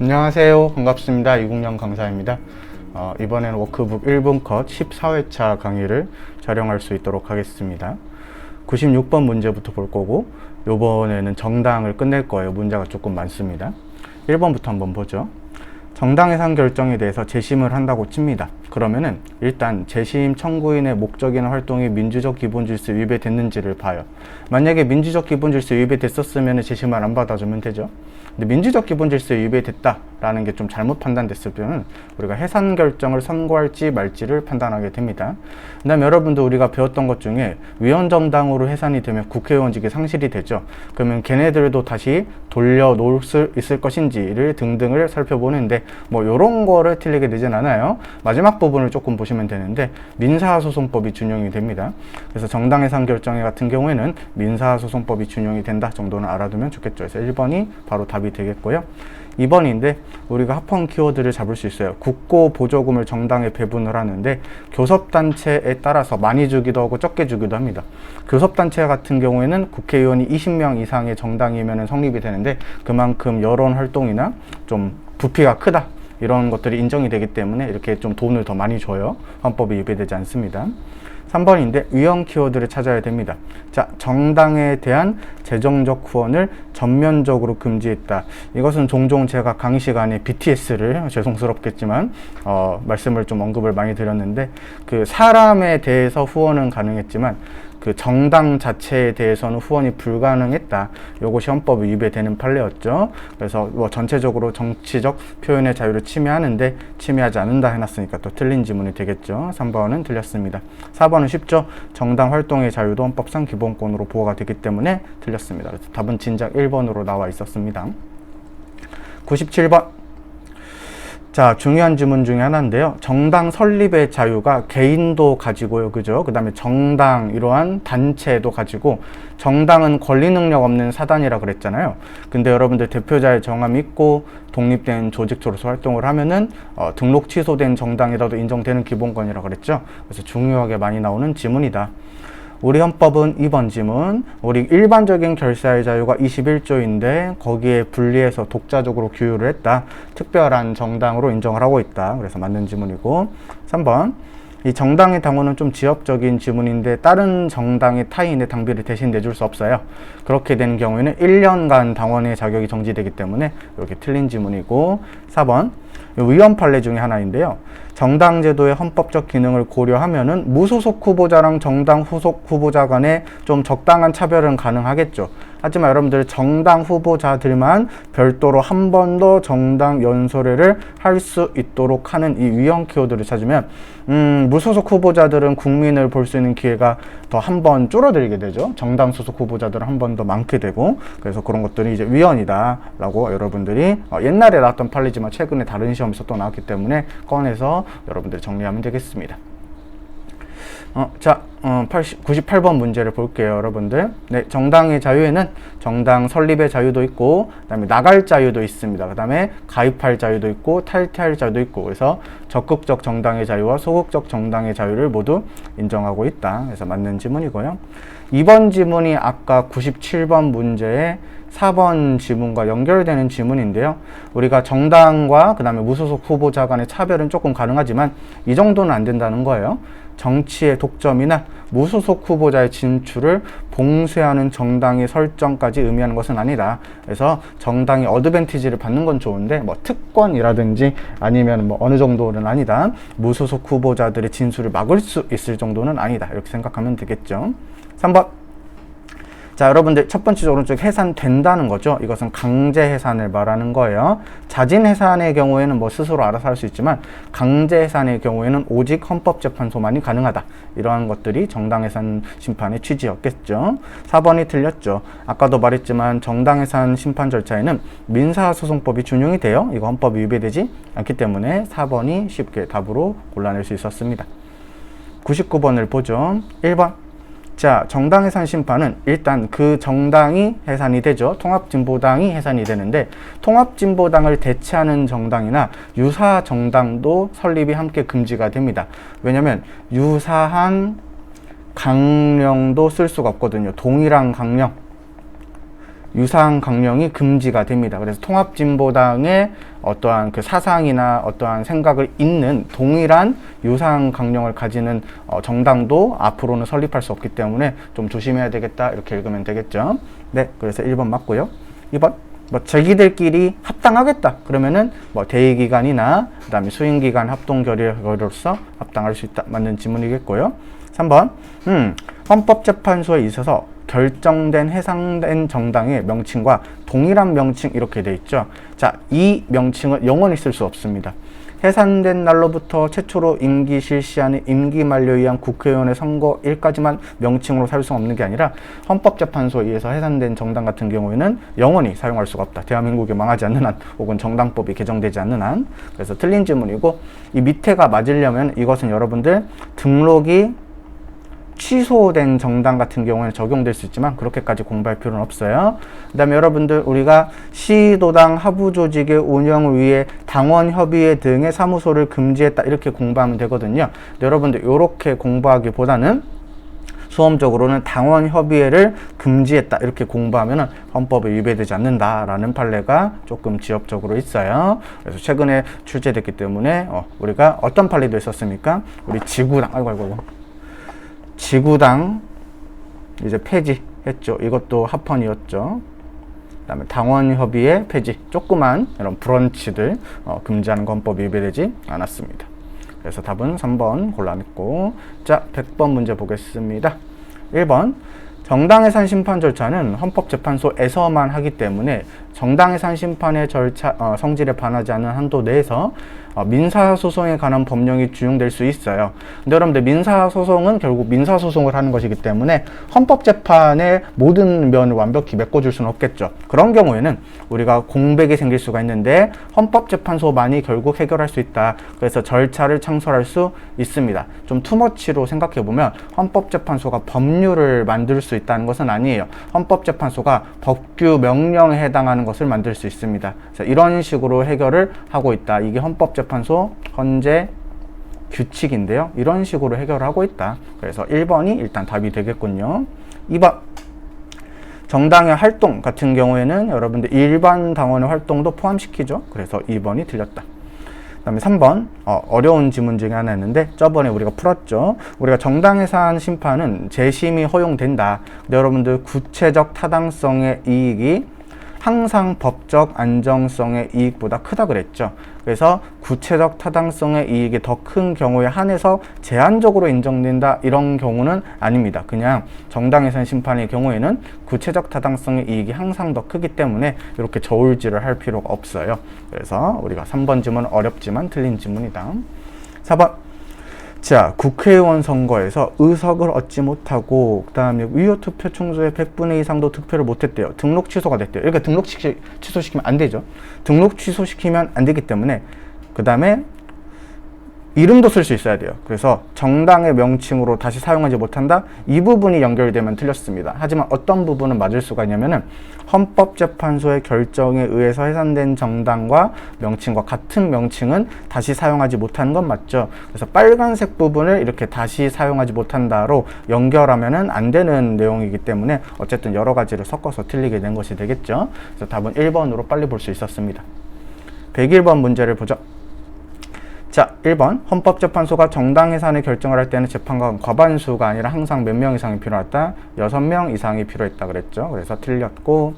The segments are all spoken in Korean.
안녕하세요. 반갑습니다. 이국영 강사입니다. 이번에는 워크북 1분 컷 14회차 강의를 촬영할 수 있도록 하겠습니다. 96번 문제부터 볼 거고, 이번에는 정당을 끝낼 거예요. 문제가 조금 많습니다. 1번부터 한번 보죠. 정당 해산 결정에 대해서 재심을 한다고 칩니다. 그러면은 일단 재심 청구인의 목적이나 활동이 민주적 기본질서 위배됐는지를 봐요. 만약에 민주적 기본질서 위배됐었으면 재심을 안 받아주면 되죠. 근데 민주적 기본질서 위배됐다라는 게 좀 잘못 판단됐으면 우리가 해산 결정을 선고할지 말지를 판단하게 됩니다. 그 다음에 여러분도 우리가 배웠던 것 중에 위헌정당으로 해산이 되면 국회의원직이 상실이 되죠. 그러면 걔네들도 다시 돌려놓을 수 있을 것인지를 등등을 살펴보는데 뭐 요런 거를 틀리게 되진 않아요. 마지막 부분을 조금 보시면 되는데 민사소송법이 준용이 됩니다. 그래서 정당 해산 결정에 같은 경우에는 민사소송법이 준용이 된다 정도는 알아두면 좋겠죠. 그래서 1번이 바로 답이 되겠고요. 2번인데 우리가 합헌 키워드를 잡을 수 있어요. 국고 보조금을 정당에 배분을 하는데 교섭단체에 따라서 많이 주기도 하고 적게 주기도 합니다. 교섭단체 같은 경우에는 국회의원이 20명 이상의 정당이면 성립이 되는데 그만큼 여론 활동이나 좀 부피가 크다 이런 것들이 인정이 되기 때문에 이렇게 좀 돈을 더 많이 줘요. 헌법이 위배되지 않습니다. 3번인데 위헌 키워드를 찾아야 됩니다. 자, 정당에 대한 재정적 후원을 전면적으로 금지했다. 이것은 종종 제가 강의 시간에 BTS를 죄송스럽겠지만 말씀을 좀 언급을 많이 드렸는데 그 사람에 대해서 후원은 가능했지만 그 정당 자체에 대해서는 후원이 불가능했다. 이것이 헌법이 위배되는 판례였죠. 그래서 뭐 전체적으로 정치적 표현의 자유를 침해하는데 침해하지 않는다 해놨으니까 또 틀린 지문이 되겠죠. 3번은 틀렸습니다. 4번은 쉽죠. 정당 활동의 자유도 헌법상 기본권으로 보호가 되기 때문에 틀렸습니다. 그래서 답은 진작 1번으로 나와 있었습니다. 97번. 자, 중요한 지문 중에 하나인데요. 정당 설립의 자유가 개인도 가지고요. 그죠? 그 다음에 정당, 이러한 단체도 가지고 정당은 권리 능력 없는 사단이라 그랬잖아요. 근데 여러분들 대표자의 정함이 있고 독립된 조직으로서 활동을 하면은 등록 취소된 정당이라도 인정되는 기본권이라 그랬죠. 그래서 중요하게 많이 나오는 지문이다. 우리 헌법은 2번 지문, 우리 일반적인 결사의 자유가 21조인데 거기에 분리해서 독자적으로 규율을 했다. 특별한 정당으로 인정을 하고 있다. 그래서 맞는 지문이고 3번, 이 정당의 당원은 좀 지엽적인 지문인데 다른 정당의 타인의 당비를 대신 내줄 수 없어요. 그렇게 되는 경우에는 1년간 당원의 자격이 정지되기 때문에 이렇게 틀린 지문이고 4번, 위헌 판례 중에 하나인데요. 정당 제도의 헌법적 기능을 고려하면은 무소속 후보자랑 정당 후속 후보자 간에 좀 적당한 차별은 가능하겠죠. 하지만 여러분들 정당 후보자들만 별도로 한 번 더 정당 연설회를 할 수 있도록 하는 이 위헌 키워드를 찾으면 무소속 후보자들은 국민을 볼 수 있는 기회가 더 한 번 줄어들게 되죠. 정당 소속 후보자들은 한 번 더 많게 되고 그래서 그런 것들이 이제 위헌이다 라고 여러분들이 옛날에 나왔던 판례지만 최근에 다른 시험에서 또 나왔기 때문에 꺼내서 여러분들 정리하면 되겠습니다. 98번 문제를 볼게요, 여러분들. 네, 정당의 자유에는 정당 설립의 자유도 있고, 그 다음에 나갈 자유도 있습니다. 그 다음에 가입할 자유도 있고, 탈퇴할 자유도 있고, 그래서 적극적 정당의 자유와 소극적 정당의 자유를 모두 인정하고 있다. 그래서 맞는 지문이고요. 2번 지문이 아까 97번 문제의 4번 지문과 연결되는 지문인데요. 우리가 정당과 그 다음에 무소속 후보자 간의 차별은 조금 가능하지만 이 정도는 안 된다는 거예요. 정치의 독점이나 무소속 후보자의 진출을 봉쇄하는 정당의 설정까지 의미하는 것은 아니다. 그래서 정당이 어드밴티지를 받는 건 좋은데 뭐 특권이라든지 아니면 뭐 어느 정도는 아니다. 무소속 후보자들의 진출을 막을 수 있을 정도는 아니다. 이렇게 생각하면 되겠죠. 3번. 자, 여러분들 첫 번째 오른쪽 해산된다는 거죠. 이것은 강제 해산을 말하는 거예요. 자진 해산의 경우에는 뭐 스스로 알아서 할 수 있지만 강제 해산의 경우에는 오직 헌법재판소만이 가능하다. 이러한 것들이 정당 해산 심판의 취지였겠죠. 4번이 틀렸죠. 아까도 말했지만 정당 해산 심판 절차에는 민사소송법이 준용이 돼요. 이거 헌법이 위배되지 않기 때문에 4번이 쉽게 답으로 골라낼 수 있었습니다. 99번을 보죠. 1번. 자, 정당 해산 심판은 일단 그 정당이 해산이 되죠. 통합진보당이 해산이 되는데 통합진보당을 대체하는 정당이나 유사 정당도 설립이 함께 금지가 됩니다. 왜냐하면 유사한 강령도 쓸 수가 없거든요. 동일한 강령. 유상 강령이 금지가 됩니다. 그래서 통합진보당의 어떠한 그 사상이나 어떠한 생각을 잇는 동일한 유상 강령을 가지는 정당도 앞으로는 설립할 수 없기 때문에 좀 조심해야 되겠다, 이렇게 읽으면 되겠죠. 네, 그래서 1번 맞고요. 2번, 뭐 자기들끼리 합당하겠다 그러면은 뭐 대의기관이나 그 다음에 수행기관 합동 결의로서 합당할 수 있다, 맞는 지문이겠고요. 3번, 헌법재판소에 있어서 결정된 해상된 정당의 명칭과 동일한 명칭, 이렇게 돼 있죠. 자, 이 명칭은 영원히 쓸 수 없습니다. 해산된 날로부터 최초로 임기 실시하는 임기 만료에 의한 국회의원의 선거일까지만 명칭으로 사용할 수 없는 게 아니라 헌법재판소에 의해서 해산된 정당 같은 경우에는 영원히 사용할 수가 없다. 대한민국이 망하지 않는 한, 혹은 정당법이 개정되지 않는 한. 그래서 틀린 질문이고, 이 밑에가 맞으려면 이것은 여러분들 등록이 취소된 정당 같은 경우에는 적용될 수 있지만 그렇게까지 공부할 필요는 없어요. 그 다음에 여러분들, 우리가 시도당 하부조직의 운영을 위해 당원협의회 등의 사무소를 금지했다, 이렇게 공부하면 되거든요. 여러분들 이렇게 공부하기보다는 수험적으로는 당원협의회를 금지했다, 이렇게 공부하면 헌법에 위배되지 않는다라는 판례가 조금 지역적으로 있어요. 그래서 최근에 출제됐기 때문에 우리가 어떤 판례도 있었습니까? 우리 지구당, 지구당 이제 폐지했죠. 이것도 합헌이었죠. 그 다음에 당원협의회 폐지, 조그만 이런 브런치들 금지하는 건 헌법이 위배되지 않았습니다. 그래서 답은 3번 골라냈고, 자, 100번 문제 보겠습니다. 1번, 정당해산 심판 절차는 헌법재판소에서만 하기 때문에 정당해산 심판의 절차 성질에 반하지 않는 한도 내에서 민사소송에 관한 법령이 준용될 수 있어요. 근데 여러분들, 민사소송은 결국 민사소송을 하는 것이기 때문에 헌법재판의 모든 면을 완벽히 메꿔줄 수는 없겠죠. 그런 경우에는 우리가 공백이 생길 수가 있는데 헌법재판소만이 결국 해결할 수 있다. 그래서 절차를 창설할 수 있습니다. 좀 투머치로 생각해보면 헌법재판소가 법률을 만들 수 있다는 것은 아니에요. 헌법재판소가 법규 명령에 해당하는 것을 만들 수 있습니다. 그래서 이런 식으로 해결을 하고 있다. 이게 헌법재판소 헌재 규칙인데요. 이런 식으로 해결하고 있다. 그래서 1번이 일단 답이 되겠군요. 2번, 정당의 활동 같은 경우에는 여러분들 일반 당원의 활동도 포함시키죠. 그래서 2번이 틀렸다. 그 다음에 3번, 어려운 지문 중에 하나 있는데 저번에 우리가 풀었죠. 우리가 정당해산 심판은 재심이 허용된다. 근데 여러분들, 구체적 타당성의 이익이 항상 법적 안정성의 이익보다 크다 그랬죠. 그래서 구체적 타당성의 이익이 더 큰 경우에 한해서 제한적으로 인정된다, 이런 경우는 아닙니다. 그냥 정당해산 심판의 경우에는 구체적 타당성의 이익이 항상 더 크기 때문에 이렇게 저울질을 할 필요가 없어요. 그래서 우리가 3번 지문은 어렵지만 틀린 지문이다. 4번, 자, 국회의원 선거에서 의석을 얻지 못하고 그 다음에 위효투표 총수의 100분의 이상도 득표를 못했대요. 등록 취소가 됐대요. 이렇게 등록 취소시키면 안 되죠. 등록 취소시키면 안 되기 때문에 그 다음에 이름도 쓸 수 있어야 돼요. 그래서 정당의 명칭으로 다시 사용하지 못한다, 이 부분이 연결되면 틀렸습니다. 하지만 어떤 부분은 맞을 수가 있냐면은 헌법재판소의 결정에 의해서 해산된 정당과 명칭과 같은 명칭은 다시 사용하지 못하는 건 맞죠. 그래서 빨간색 부분을 이렇게 다시 사용하지 못한다로 연결하면은 안 되는 내용이기 때문에 어쨌든 여러 가지를 섞어서 틀리게 된 것이 되겠죠. 그래서 답은 1번으로 빨리 볼 수 있었습니다. 101번 문제를 보죠. 자, 1번, 헌법재판소가 정당해산의 결정을 할 때는 재판관 과반수가 아니라 항상 몇 명 이상이 필요하다, 6명 이상이 필요했다 그랬죠. 그래서 틀렸고,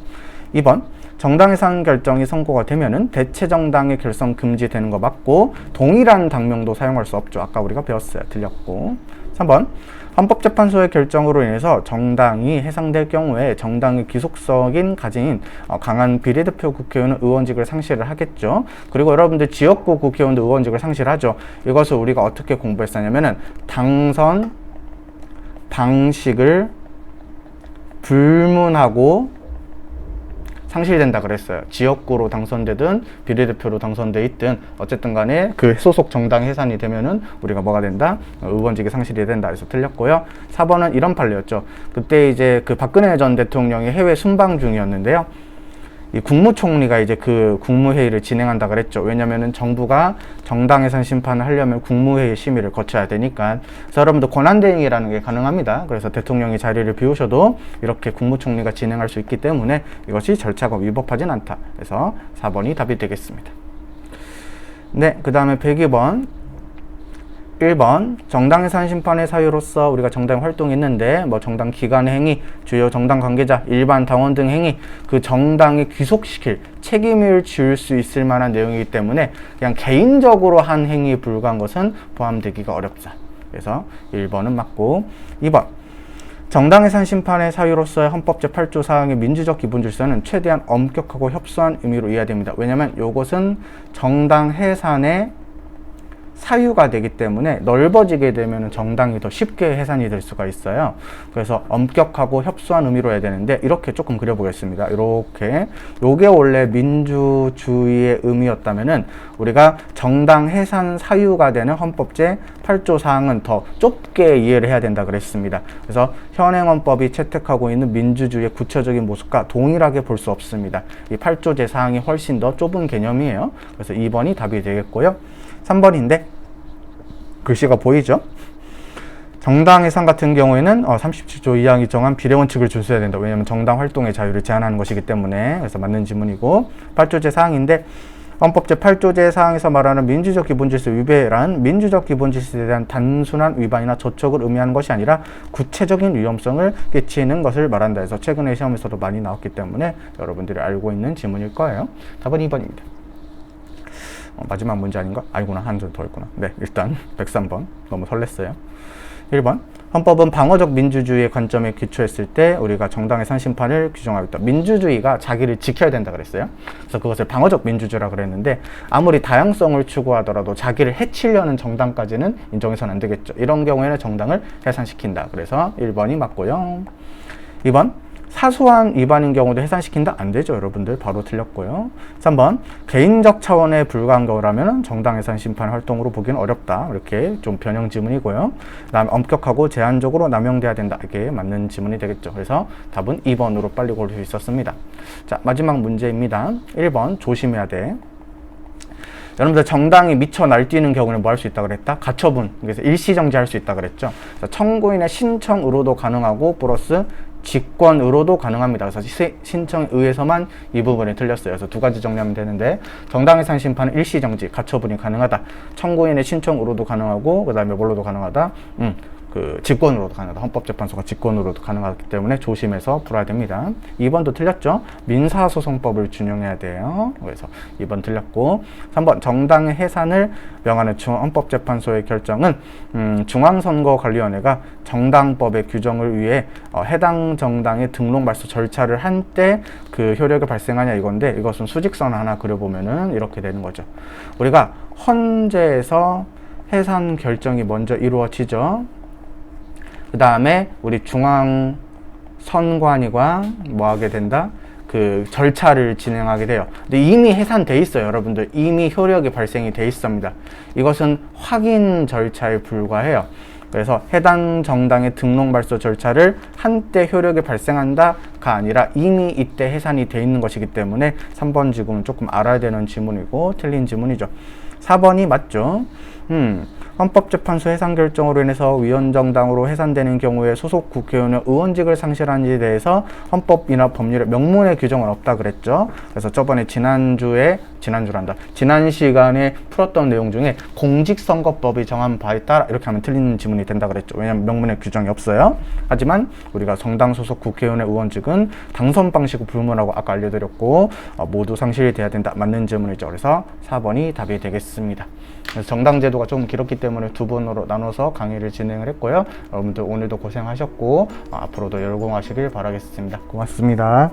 2번, 정당해산 결정이 선고가 되면은 대체정당의 결성 금지되는 거 맞고, 동일한 당명도 사용할 수 없죠. 아까 우리가 배웠어요. 틀렸고. 3번, 헌법재판소의 결정으로 인해서 정당이 해상될 경우에 정당의 귀속성인 가진 강한 비례대표 국회의원은 의원직을 상실을 하겠죠. 그리고 여러분들, 지역구 국회의원도 의원직을 상실하죠. 이것을 우리가 어떻게 공부했었냐면은 당선 방식을 불문하고 상실된다 그랬어요. 지역구로 당선되든 비례대표로 당선돼 있든 어쨌든 간에 그 소속 정당 해산이 되면은 우리가 뭐가 된다? 의원직이 상실이 된다. 그래서 틀렸고요. 4번은 이런 판례였죠. 그때 이제 그 박근혜 전 대통령이 해외 순방 중이었는데요. 이 국무총리가 이제 그 국무회의를 진행한다 그랬죠. 왜냐면은 정부가 정당 해산 심판을 하려면 국무회의 심의를 거쳐야 되니까. 그래서 여러분들 권한대행이라는 게 가능합니다. 그래서 대통령이 자리를 비우셔도 이렇게 국무총리가 진행할 수 있기 때문에 이것이 절차가 위법하진 않다. 그래서 4번이 답이 되겠습니다. 네, 그 다음에 102번. 1번 정당 해산 심판의 사유로서 우리가 정당에 활동했는데 뭐 정당 기관의 행위, 주요 정당 관계자, 일반 당원 등 행위, 그 정당에 귀속시킬 책임을 지을 수 있을 만한 내용이기 때문에 그냥 개인적으로 한 행위에 불과한 것은 포함되기가 어렵다. 그래서 1번은 맞고, 2번 정당 해산 심판의 사유로서의 헌법 제8조 사항의 민주적 기본 질서는 최대한 엄격하고 협소한 의미로 이해됩니다. 왜냐하면 이것은 정당 해산의 사유가 되기 때문에 넓어지게 되면 정당이 더 쉽게 해산이 될 수가 있어요. 그래서 엄격하고 협소한 의미로 해야 되는데 이렇게 조금 그려보겠습니다. 이렇게 요게 원래 민주주의의 의미였다면은 우리가 정당 해산 사유가 되는 헌법 제8조 사항은 더 좁게 이해를 해야 된다 그랬습니다. 그래서 현행 헌법이 채택하고 있는 민주주의의 구체적인 모습과 동일하게 볼 수 없습니다. 이 8조 제4항이 훨씬 더 좁은 개념이에요. 그래서 2번이 답이 되겠고요. 3번인데 글씨가 보이죠? 정당 해산 같은 경우에는 37조 2항이 정한 비례원칙을 준수해야 된다. 왜냐하면 정당 활동의 자유를 제한하는 것이기 때문에. 그래서 맞는 지문이고, 8조 제4항인데 헌법 제8조 제4항에서 말하는 민주적 기본질서 위배란 민주적 기본질서에 대한 단순한 위반이나 저촉을 의미하는 것이 아니라 구체적인 위험성을 끼치는 것을 말한다 해서 최근에 시험에서도 많이 나왔기 때문에 여러분들이 알고 있는 지문일 거예요. 답은 2번입니다. 마지막 문제 아닌가? 아니구나. 한 줄 더 있구나. 네, 일단 103번. 너무 설렜어요. 1번. 헌법은 방어적 민주주의의 관점에 기초했을 때 우리가 정당 해산 심판을 규정하고 있다. 민주주의가 자기를 지켜야 된다 그랬어요. 그래서 그것을 방어적 민주주의라 그랬는데 아무리 다양성을 추구하더라도 자기를 해치려는 정당까지는 인정해서는 안 되겠죠. 이런 경우에는 정당을 해산시킨다. 그래서 1번이 맞고요. 2번. 사소한 위반인 경우도 해산시킨다? 안 되죠. 여러분들 바로 틀렸고요. 3번 개인적 차원에 불과한 경우라면 정당 해산 심판 활동으로 보기는 어렵다. 이렇게 좀 변형 지문이고요. 그 다음에 엄격하고 제한적으로 남용돼야 된다. 이게 맞는 지문이 되겠죠. 그래서 답은 2번으로 빨리 고를 수 있었습니다. 자, 마지막 문제입니다. 1번 조심해야 돼. 여러분들 정당이 미쳐 날뛰는 경우는 뭐 할 수 있다 그랬다? 가처분, 그래서 일시정지할 수 있다 그랬죠. 그래서 청구인의 신청으로도 가능하고 플러스 직권으로도 가능합니다. 그래서 신청에 의해서만 이 부분이 틀렸어요. 그래서 두 가지 정리하면 되는데 정당 해산 심판은 일시정지, 가처분이 가능하다. 청구인의 신청으로도 가능하고 그 다음에 뭘로도 가능하다? 그 직권으로도 가능하다. 헌법재판소가 직권으로도 가능하기 때문에 조심해서 풀어야 됩니다. 2번도 틀렸죠? 민사소송법을 준용해야 돼요. 그래서 2번 틀렸고, 3번 정당의 해산을 명하는 헌법재판소의 결정은 중앙선거관리위원회가 정당법의 규정을 위해 해당 정당의 등록 말소 절차를 한 때 그 효력이 발생하냐 이건데, 이것은 수직선 하나 그려보면은 이렇게 되는 거죠. 우리가 헌재에서 해산 결정이 먼저 이루어지죠. 그 다음에 우리 중앙선관위가 뭐 하게 된다? 그 절차를 진행하게 돼요. 근데 이미 해산돼 있어요. 여러분들 이미 효력이 발생이 돼 있습니다. 이것은 확인 절차에 불과해요. 그래서 해당 정당의 등록 말소 절차를 한때 효력이 발생한다가 아니라 이미 이때 해산이 돼 있는 것이기 때문에 3번 지금은 조금 알아야 되는 지문이고 틀린 지문이죠. 4번이 맞죠? 헌법재판소 해산 결정으로 인해서 위원정당으로 해산되는 경우에 소속 국회의원의 의원직을 상실한 일에 대해서 헌법이나 법률에 명문의 규정은 없다 그랬죠. 그래서 저번에 지난 시간에 풀었던 내용 중에 공직선거법이 정한 바에 따라 이렇게 하면 틀린 지문이 된다 그랬죠. 왜냐하면 명문의 규정이 없어요. 하지만 우리가 정당 소속 국회의원의 의원직은 당선 방식을 불문하고 아까 알려드렸고 모두 상실이 돼야 된다. 맞는 질문이죠. 그래서 4번이 답이 되겠습니다. 그래서 정당 제도가 좀 길었기 때문에 두 번으로 나눠서 강의를 진행을 했고요. 여러분들 오늘도 고생하셨고 앞으로도 열공하시길 바라겠습니다. 고맙습니다.